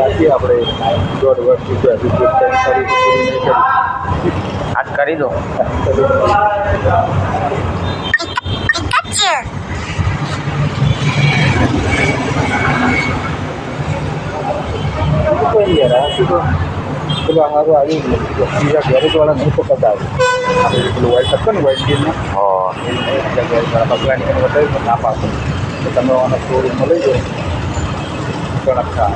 બાકી આપણે 1.5 વર્ષથી હજુ આજ કરી દો. કોઈ યાર આ શું તો પેલા સારું આવ્યું જ નથી બીજા ગેરેજવાળા નહીં પકડતા આપણે પેલું વાઇટ શકતો ને વાઇટ ગેરમાં હા બીજા ગેરેજવાળા પકડાની એને બતાવ્યું ના પાડતો તો તમે આના શોરૂમમાં લઈ જાઓ ગણકતા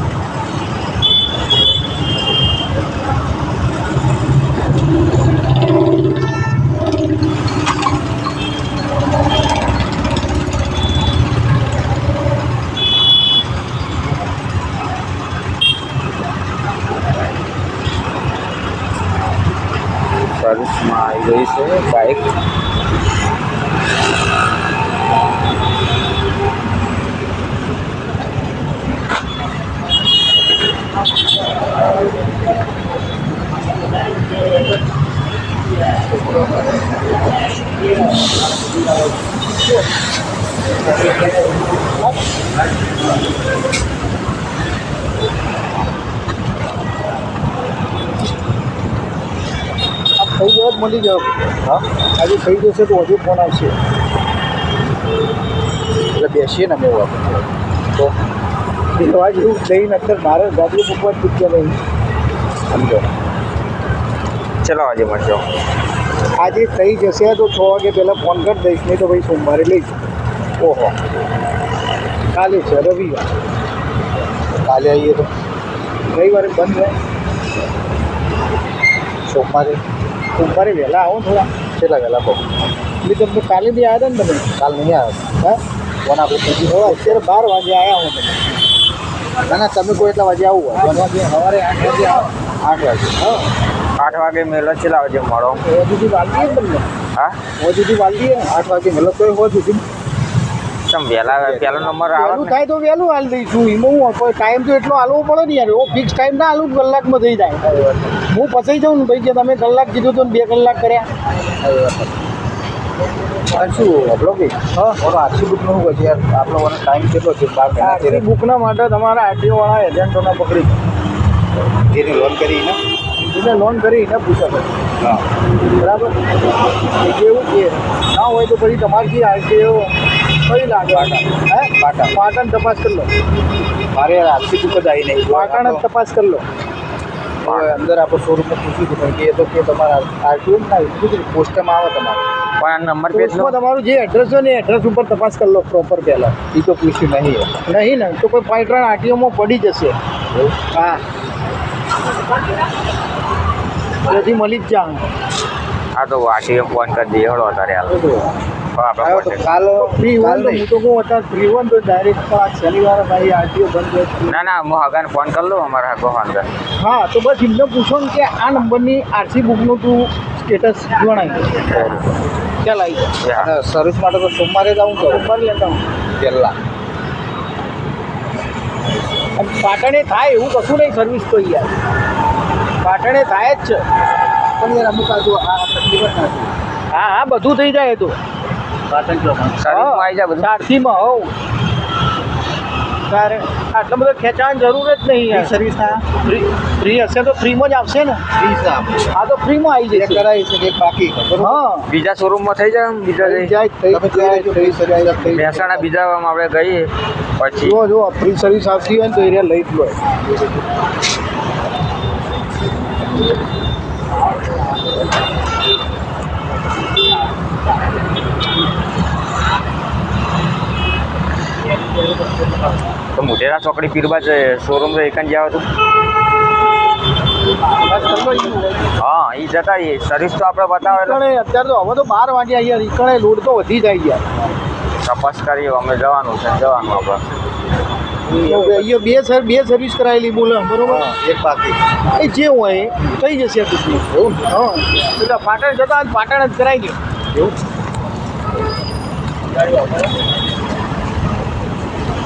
સર્વિસમાં આવી ગઈ છે બાઇક. થઈ ગયો જ મળી ગયો. હા આજે થઈ જશે તો હજુ ફોન આવશે એટલે બેસીએ ને અમે વાત તો એવા જેવું જઈને અંદર મારે ગાડીઓ મૂકવા જ પૂછ્યા નહીં સમજો. ચલો આજે મળશો. આજે થઈ જશે તો 6 વાગે પહેલાં ફોન કરી દઈશ નહીં તો ભાઈ સોમવારે લઈશ. ઓહો કાલે છે રવિવાર કાલે આવીએ તો રવિવારે બંધ રહે સોમવારે વહેલા આવો થોડા કેટલા વહેલા કહો એટલે તમને કાલે બી આવ્યા હતા ને તમે કાલ નહીં આવ્યા હા ફોન આપણે પૂછી હવે અત્યારે 12 વાગે આવ્યા હું તમે ના તમે કોઈ એટલા વાગે આવું હોય 8 વાગે સવારે 8 વાગે આવો 8 વાગે હા 8 વાગે મેલો ચલા આવજે મળો. હવે સુધી વાળી દઈએ ને તમને હા હવે સુધી વાળી દઈએ ને 8 વાગે મેલો તો હોય સુધી તમ વહેલા પહેલો નંબર આવે વહેલું થાય તો વહેલું હાલ દઈશું એમાં હું કોઈ ટાઈમ તો એટલો હાલવો પડે ને યાર એવો ફિક્સ ટાઈમ ના હાલું કલાકમાં થઈ જાય હું ફસાઈ જાઉં ને ભાઈ કે તમે કલાક કીધું તો 2 કલાક કર્યા શું આપણો ભાઈ હા મારો આરસી બુકનો શું કહે યાર આપણો ટાઈમ કેટલો છે 12 મહિના આરસી બુકના માટે તમારા આરટીઓવાળા એજન્ટોને પકડી જેને લોન કરીને એને લોન કરીને પૂછા કરે હા બરાબર એવું છે ના હોય તો પછી તમારી આરટીઓ કઈ લાગે હે પાટણ તપાસ કરી લો મારે આરસી બુક જ આવી નહીં પાટણ જ તપાસ કરી લો હવે અંદર આપણે શોરૂમમાં પૂછ્યું હતું કે એ તો કે તમારા આરટીઓ ના પોસ્ટમાં આવે તમારે પણ નંબર પોસ્ટમાં તમારું જે એડ્રેસ છે ને એડ્રેસ ઉપર તપાસ કરી લો પ્રોપર પહેલાં એ તો પૂછ્યું નહીં ને તો કોઈ પાટણ આરટીઓમાં પડી જશે હા તેથી મળી જ જા હા તો વાટીએ ફોન કરી દઈએ હળો અત્યારે હાલ કાલ ફ્રી હોય તો હું તો કહું અત્યારે ફ્રી હોય તો ડાયરેક્ટ શનિવારે ભાઈ આરટીઓ બંધ હોય ના હું હગાને ફોન કરી લઉં અમારા હગો અંદર. હા તો બસ એમને પૂછો ને કે આ નંબરની આરસી બુકનું તું સ્ટેટસ જણાવી ચાલ આવી જાય સર્વિસ માટે તો સોમવારે જ આવું તો સોમવારે લેતા આવું પહેલાં પાટણે થાય એવું કશું નહીં સર્વિસ તો યાર પાટણે થાય જ છે પણ યાર અમુક આ તકલીફ જ નથી હા બધું થઈ જાય તો પાટણ સર્વિસમાં આવી જાય બધું સારથીમાં હોવ તારે આટલા બધા ખેંચાવાની જરૂર જ નહીં યાર સર્વિસ ફ્રી હશે તો ફ્રીમાં જ આવશે ને હા તો ફ્રીમાં આવી જશે કરાવી શકે બાકી હા બીજા શોરૂમમાં થઈ જાય બીજા મહેસાણા બીજા આપણે ગઈએ પછી જો ફ્રી સર્વિસ આવતી હોય ને તો એરિયા લઈ જ લો તો મોટેરા ચોકડી પીરબાજ શોરૂમ તો એક જ જાવ હતું હા એ જતા એ સર્વિસ તો આપણે બતાવે અત્યારે તો હવે તો 12 વાગ્યા અહીંયા રીકણે લોડ તો વધી જાય ગયા તપાસ કરીએ અમે જવાનું છે જવાનું આપણે અહીંયા બે સર્વિસ કરાયેલી બોલો બરોબર એક બાકી એ જે હોય થઈ જશે એવું હા એટલે પાટણ જતા પાટણ જ કરાવી દો એવું